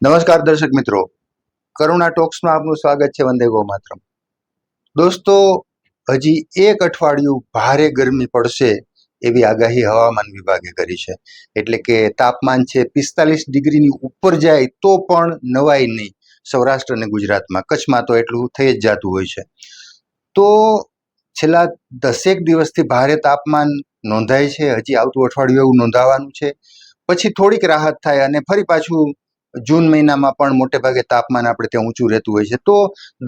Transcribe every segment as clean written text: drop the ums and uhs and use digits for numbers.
નમસ્કાર દર્શક મિત્રો, કરુણા ટોક્સમાં આપનું સ્વાગત છે. વંદે ગો માતરમ. દોસ્તો, હજી એક અઠવાડિયું ભારે ગરમી પડશે એવી આગાહી હવામાન વિભાગે કરી છે. એટલે કે તાપમાન છે 45 ડિગ્રીની ઉપર જાય તો પણ નવાઈ નહીં. સૌરાષ્ટ્ર અને ગુજરાતમાં, કચ્છમાં તો એટલું થઈ જ જતું હોય છે. તો છેલ્લા 10 દિવસથી ભારે તાપમાન નોંધાય છે. હજી આવતું અઠવાડિયું એવું નોંધાવાનું છે. પછી થોડીક રાહત થાય અને ફરી પાછું જૂન મહિનામાં પણ મોટે ભાગે તાપમાન આપણે ત્યાં ઊંચું રહેતું હોય છે. તો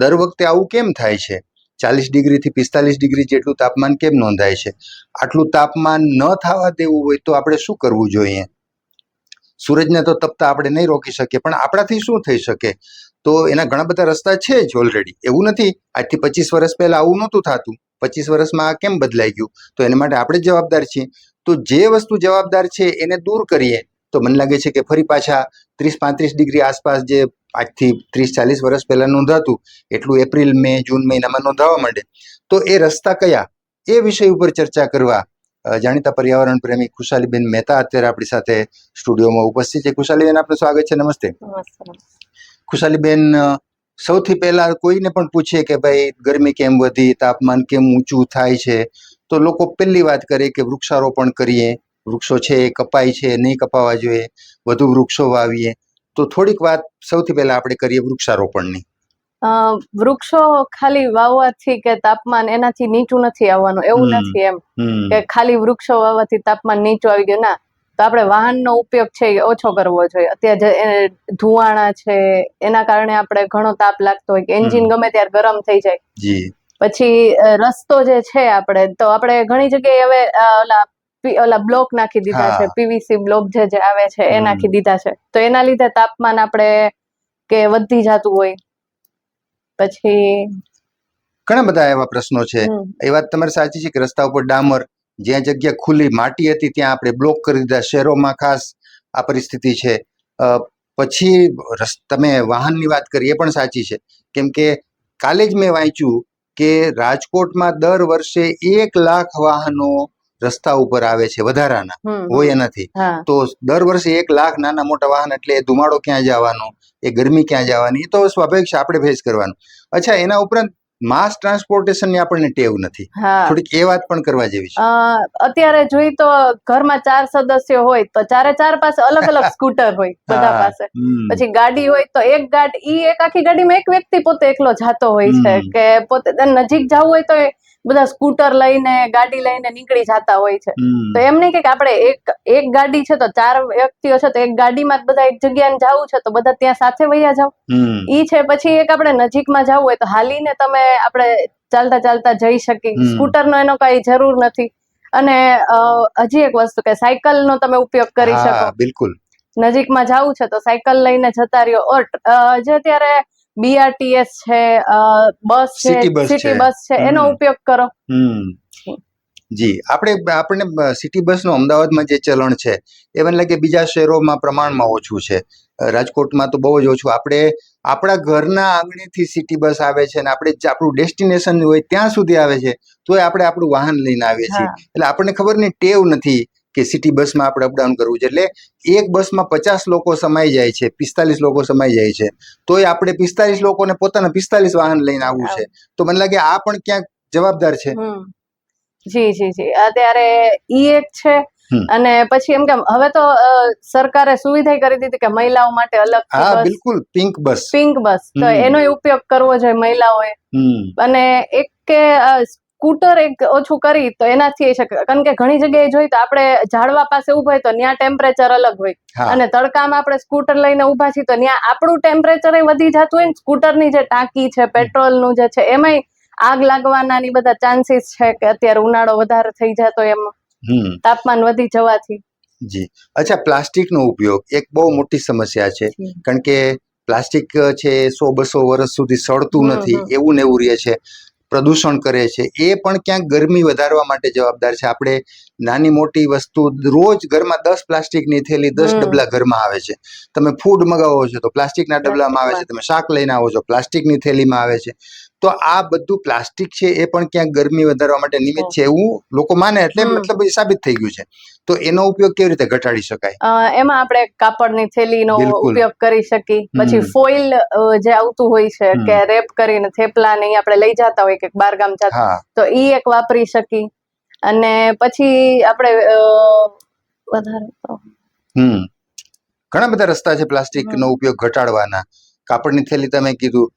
દર વખતે આવું કેમ થાય છે? 40 ડિગ્રીથી 45 ડિગ્રી જેટલું તાપમાન કેમ નોંધાય છે? આટલું તાપમાન ન થવા દેવું હોય તો આપણે શું કરવું જોઈએ? સૂરજને તો તપતા આપણે નહીં રોકી શકીએ, પણ આપણાથી શું થઈ શકે? તો એના ઘણા બધા રસ્તા છે જ ઓલરેડી. એવું નથી આજથી 25 વર્ષ પહેલા આવું નહોતું થતું. 25 વર્ષમાં આ કેમ બદલાઈ ગયું? તો એના માટે આપણે જ જવાબદાર છીએ. તો જે વસ્તુ જવાબદાર છે એને દૂર કરીએ તો મને લાગે છે કે ફરી પાછા 30-35 ડિગ્રી આસપાસ જે આજથી 30-40 વર્ષ પહેલા નોંધાતું એટલું એપ્રિલ, મે, જૂન મહિનામાં નોંધાવા માંડે. તો એ રસ્તા કયા? એ વિષય ઉપર ચર્ચા કરવા જાણીતા પર્યાવરણ પ્રેમી ખુશાલીબેન મહેતા અત્યારે આપણી સાથે સ્ટુડિયોમાં ઉપસ્થિત છે. ખુશાલીબેન, આપનું સ્વાગત છે. નમસ્તે. ખુશાલીબેન, સૌથી પહેલા કોઈને પણ પૂછીએ કે ભાઈ ગરમી કેમ વધી, તાપમાન કેમ ઊંચું થાય છે, તો લોકો પહેલી વાત કરે કે વૃક્ષારોપણ કરીએ, વૃક્ષો છે એ કપાય છે, નહીં કપાવા જોઈએ, વધુ વૃક્ષો વાવીએ. તો થોડીક વાત સૌથી પહેલા આપણે કરીએ વૃક્ષારોપણની. વૃક્ષો ખાલી વાવવાથી કે તાપમાન એનાથી નીચું નથી આવવાનું એવું નથી એમ કે ખાલી વૃક્ષો વાવવાથી તાપમાન નીચું આવી ગયું. ના, તો આપણે વાહનનો ઉપયોગ છે એ ઓછો કરવો જોઈએ. અત્યારે જે ધુવાણા છે એના કારણે આપણે ઘણો તાપ લાગતો હોય કે એન્જિન ગમે ત્યારે ગરમ થઈ જાય. જી. પછી રસ્તો જે છે તો આપણે ઘણી જગ્યાએ હવે ઓલા બ્લોક નાખી દીધા છે, પીવીસી બ્લોક જે આવે છે એ નાખી દીધા છે. તો એના લીધે તાપમાન આપણે કે વધી જતું હોય. પછી ઘણા બધા એવા પ્રશ્નો છે. એ વાત તમારી સાચી છે કે રસ્તા ઉપર ડામર, જ્યાં જગ્યા ખુલ્લી માટી હતી ત્યાં આપણે બ્લોક કરી દીધા. શહેરોમાં ખાસ આ પરિસ્થિતિ છે. પછી તમે વાહનની વાત કરી, એ પણ સાચી છે. કેમ કે કાલે જ મેં વાંચ્યું કે રાજકોટમાં દર વર્ષે 1 લાખ વાહનો રસ્તા ઉપર આવે છે, વધારાના હોય એનાથી. તો દર વર્ષે 1 લાખ નાના મોટા વાહન, એટલે એ ધુમાડો ક્યાં જવાનો, એ ગરમી ક્યાં જવાની, એ તો સ્વાભાવિક છે, આપણે ફેસ કરવાનું. અચ્છા, એના ઉપરાંત માસ ટ્રાન્સપોર્ટેશનની આપણને ટેવ નથી. થોડીક એ વાત પણ કરવા જેવી છે. અત્યારે જોઈ તો ઘરમાં 4 સદસ્યો હોય તો 4 પાસે અલગ અલગ સ્કૂટર હોય બધા પાસે. પછી ગાડી હોય તો એક આખી ગાડીમાં એક વ્યક્તિ પોતે એકલો જાતો હોય છે કે પોતે નજીક જવું હોય તો બધા સ્કૂટર લઈને, ગાડી લઈને નીકળી જતા હોય છે. તો એમ નહીં કે આપણે એક ગાડી છે તો 4 વ્યક્તિઓ છે તો એક ગાડીમાં જ બધા એક જગ્યાએ જવું છે તો બધા ત્યાં સાથે વયા જાવ. ઈ છે. પછી એક આપણે નજીકમાં જવું હોય તો હાલીને આપણે ચાલતા ચાલતા જઈ શકીએ. સ્કૂટરનો એનો કઈ જરૂર નથી. અને હજી એક વસ્તુ કે સાયકલનો તમે ઉપયોગ કરી શકો. બિલકુલ. નજીકમાં જવું છે તો સાયકલ લઈને જતા રહ્યો. જે અત્યારે BRTS છે, બસ છે, સિટી બસ છે, એનો ઉપયોગ કરો. જી. આપણે સિટી બસનું અમદાવાદમાં જે ચલણ છે એ મને લાગે બીજા શહેરોમાં પ્રમાણમાં ઓછું છે. રાજકોટમાં તો બહુ જ ઓછું. આપણે આપણા ઘરના આંગણેથી સિટી બસ આવે છે અને આપણે આપણું ડેસ્ટિનેશન હોય ત્યાં સુધી આવે છે, તોય આપણે આપણું વાહન લઈને આવીએ છીએ. એટલે આપણને ખબર નહીં, ટેવ નથી કે સિટી બસમાં આપણે અપડાઉન કરવું છે. એટલે એક બસમાં 50 લોકો સમાઈ જાય છે, 45 લોકો સમાઈ જાય છે, તોય આપણે 45 લોકોને પોતાના 45 વાહન લઈને આવવું છે. તો મને લાગે આ પણ ક્યાંક જવાબદાર છે. જી. અત્યારે ઈ એક છે. અને પછી એમ કે હવે તો સરકારે સુવિધા કરી દીધી કે મહિલાઓ માટે અલગ. બિલકુલ. Pink bus. તો એનો ઉપયોગ કરવો જોઈએ મહિલાઓએ. અને એક કે સ્કૂટર એક ઓછું કરી તો એનાથી કારણ કે ઘણી જગ્યાએ જોઈ તો આપણે ઝાડવા પાસે ઉભા હોય તો ત્યાં ટેમ્પરેચર અલગ હોય, અને તડકામાં આપણે સ્કૂટર લઈને ઉભા છીએ તો ત્યાં આપણું ટેમ્પરેચર વધી જતું હોય. સ્કૂટરની જે ટાંકી છે, પેટ્રોલનું જે છે, એમાંય આગ લાગવાના ની બધા ચાન્સીસ છે કે અત્યારે ઉનાળો વધારે થઈ જતો એમાં તાપમાન વધી જવાથી. જી. અચ્છા, પ્લાસ્ટિકનો ઉપયોગ એક બહુ મોટી સમસ્યા છે. કારણ કે પ્લાસ્ટિક છે 100-200 વર્ષ સુધી સડતું નથી, એવું ને એવું રહે છે, પ્રદૂષણ કરે છે. એ પણ ક્યાંક ગરમી વધારવા માટે જવાબદાર છે. આપણે નાની મોટી વસ્તુ રોજ ઘરમાં 10 પ્લાસ્ટિકની થેલી 10 ડબલા ઘરમાં આવે છે. તમે ફૂડ મગાવો છો તો પ્લાસ્ટિકના ડબલામાં આવે છે, તમે શાક લઈને આવો છો પ્લાસ્ટિકની થેલીમાં આવે છે. તો આ બધું પ્લાસ્ટિક છે એ પણ ક્યાંક ગરમી વધારવા માટે નિમિત્ત છે એવું લોકો માને, એટલે મતલબ એ સાબિત થઈ ગયું છે. તો એનો ઉપયોગ કેવી રીતે ઘટાડી શકાય? એમાં આપણે કાપડની થેલીનો બિલકુલ. ઉપયોગ કરી શકીએ. પછી ફોઇલ જે આવતું હોય છે કે રેપ કરીને થેપલા ને આપણે લઈ જતા હોય કે બારગામ જતા, હા તો ઈ એક વાપરી શકી. અને પછી આપણે વધારે તો ઘણા બધા રસ્તા છે પ્લાસ્ટિકનો ઉપયોગ ઘટાડવાના. કાપડની થેલી તમે કીધું,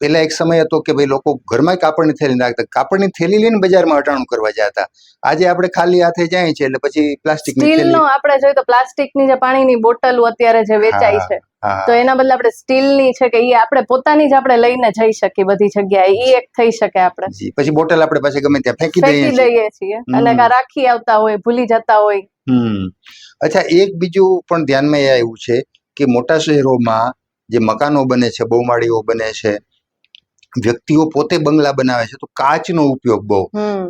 પેલા એક સમય હતો કે ભાઈ લોકો ઘરમાં કાપડની થેલી નાખતા, કાપડની થેલી લઈને બજારમાં અટાણું કરવા જતા. આજે આપણે ખાલી હાથે જાય છે એટલે પછી પ્લાસ્ટિકની થેલી. સ્ટીલનો આપણે જોઈએ તો પ્લાસ્ટિકની જે પાણીની બોટલો અત્યારે જે વેચાય છે, તો એના બદલે આપણે સ્ટીલની છે કે એ આપણે પોતાની જ આપણે લઈને જઈ શકીએ બધી જગ્યાએ, ઈ એક થઈ શકે. આપણે પછી બોટલ આપણે પાસે ગમે ત્યાં ફેંકી દઈએ છીએ અને કા રાખી આવતા હોય, ભૂલી જતા હોય. અચ્છા, એક બીજું પણ ધ્યાનમાં એ આવ્યું છે કે મોટા શહેરોમાં જે મકાનો બને છે, બહુમાળીઓ બને છે, વ્યક્તિઓ પોતે બંગલા બનાવે છે, તો કાચનો ઉપયોગ બહુ.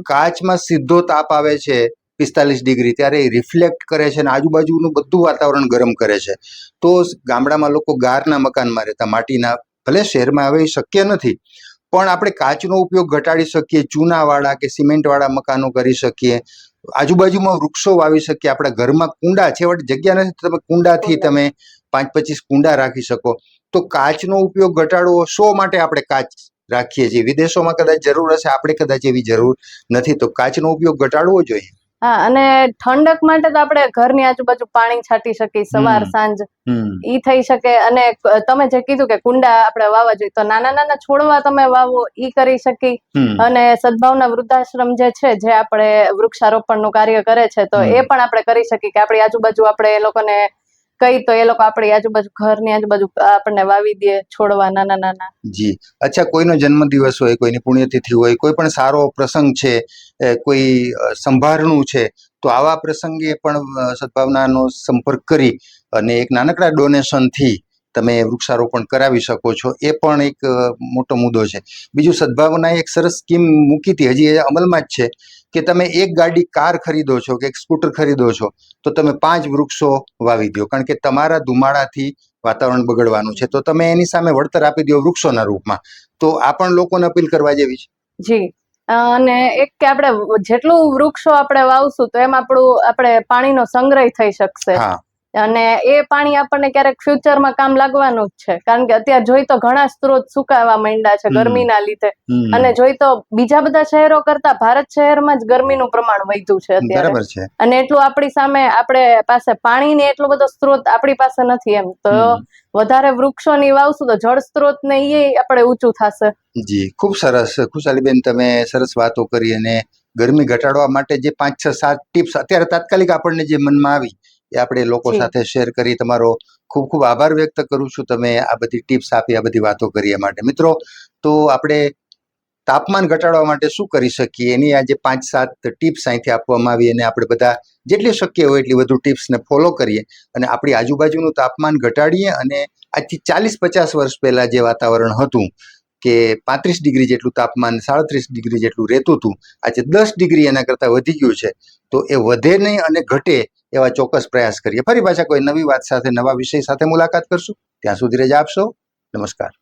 કાચમાં સીધો તાપ આવે છે 45 ડિગ્રી, ત્યારે એ રિફ્લેક્ટ કરે છે અને આજુબાજુનું બધું વાતાવરણ ગરમ કરે છે. તો ગામડામાં લોકો ગારના મકાનમાં રહેતા, માટીના, ભલે શહેરમાં હવે એ શક્ય નથી, પણ આપણે કાચનો ઉપયોગ ઘટાડી શકીએ. ચૂનાવાળા કે સિમેન્ટવાળા મકાનો કરી શકીએ. આજુબાજુમાં વૃક્ષો વાવી શકીએ. આપણા ઘરમાં કુંડા, છેવટે જગ્યા નથી, તમે કુંડાથી તમે 5-25 કુંડા રાખી શકો. તો કાચનો ઉપયોગ ઘટાડવો. શો માટે આપણે કાચ રાખીએ છીએ? વિદેશોમાં કદાચ જરૂર હશે, આપણે કદાચ એવી જરૂર નથી. તો કાચનો ઉપયોગ ઘટાડવો જોઈએ. હા, અને ઠંડક માટે તો આપણે ઘરની આજુબાજુ પાણી છાંટી શકીએ સવાર સાંજ, ઈ થઈ શકે. અને તમે જે કીધું કે કુંડા આપણે વાવવા જોઈએ, તો નાના નાના છોડવા તમે વાવો, ઈ કરી શકી. અને સદભાવના વૃદ્ધાશ્રમ જે છે, જે આપણે વૃક્ષારોપણનું કાર્ય કરે છે, તો એ પણ આપણે કરી શકીએ કે આપણી આજુબાજુ આપણે એ લોકોને કઈ, તો એ લોકો આપણી આજુબાજુ, ઘરની આજુબાજુ આપણને વાવી દે છોડવા નાના નાના. જી. અચ્છા, કોઈનો જન્મદિવસ હોય, કોઈની પુણ્યતિથિ હોય, કોઈ પણ સારો પ્રસંગ છે, કોઈ સંભારણું છે, તો આવા પ્રસંગે પણ સદભાવનાનો સંપર્ક કરી અને એક નાનકડા ડોનેશનથી તમે વૃક્ષારોપણ કરાવી શકો છો. એ પણ એક મોટો મુદ્દો છે. બીજું, સદભાવનાએ એક સરસ સ્કીમ મૂકી હતી, હજી એ અમલમાં જ છે, કે તમે એક ગાડી કાર ખરીદો છો કે એક સ્કૂટર ખરીદો છો તો તમે 5 વૃક્ષો વાવી દો, કારણ કે તમારા ધુમાડાથી વાતાવરણ બગડવાનું છે, તો તમે એની સામે વળતર આપી દો વૃક્ષોના રૂપમાં. તો આ પણ લોકોને અપીલ કરવા જેવી છે. જી. અને એક કે આપણે જેટલું વૃક્ષો આપણે વાવશું તો એમ આપણે પાણીનો સંગ્રહ થઈ શકશે. અને એ પાણી આપણને ક્યારેક ફ્યુચરમાં કામ લાગવાનું જ છે, કારણ કે અત્યારે જોઈ તો ઘણા સ્ત્રોત સુકાવા માંડ્યા છે ગરમીના લીધે. અને જોઈ તો બીજા બધા શહેરો કરતા ભારત શહેરમાં જ ગરમીનું પ્રમાણ વધ્યું છે અત્યારે. બરાબર છે. અને એટલું આપણી સામે, આપણે પાસે પાણીની એટલો બધો સ્ત્રોત આપણી પાસે નથી એમ. તો વધારે વૃક્ષોની વાવશું તો જળ સ્ત્રોત ને એ આપણે ઊંચું થશે. જી, ખૂબ સરસ ખુશાલીબેન, તમે સરસ વાતો કરી. અને ગરમી ઘટાડવા માટે જે 5-6-7 ટિપ્સ અત્યારે તાત્કાલિક આપણને જે મનમાં આવી એ આપણે લોકો સાથે શેર કરી. તમારો ખૂબ ખૂબ આભાર વ્યક્ત કરું છું. તમે આ બધી ટિપ્સ આપી, આ બધી વાતો કરી એ માટે. મિત્રો, તો આપણે તાપમાન ઘટાડવા માટે શું કરી શકીએ એની આજે 5-7 ટિપ્સ અહીંથી આપવામાં આવી, અને આપણે બધા જેટલી શક્ય હોય એટલી વધુ ટિપ્સને ફોલો કરીએ અને આપણી આજુબાજુનું તાપમાન ઘટાડીએ. અને આજથી 40-50 વર્ષ પહેલાં જે વાતાવરણ હતું કે 35 ડિગ્રી જેટલું તાપમાન, 37 ડિગ્રી જેટલું રહેતું હતું, આજે 10 ડિગ્રી એના કરતાં વધી ગયું છે. તો એ વધે નહીં અને ઘટે એવા ચોક્કસ પ્રયાસ કરીએ. ફરી પાછા કોઈ નવી વાત સાથે, નવા વિષય સાથે મુલાકાત કરશું. ત્યાં સુધી રજા આપશો. નમસ્કાર.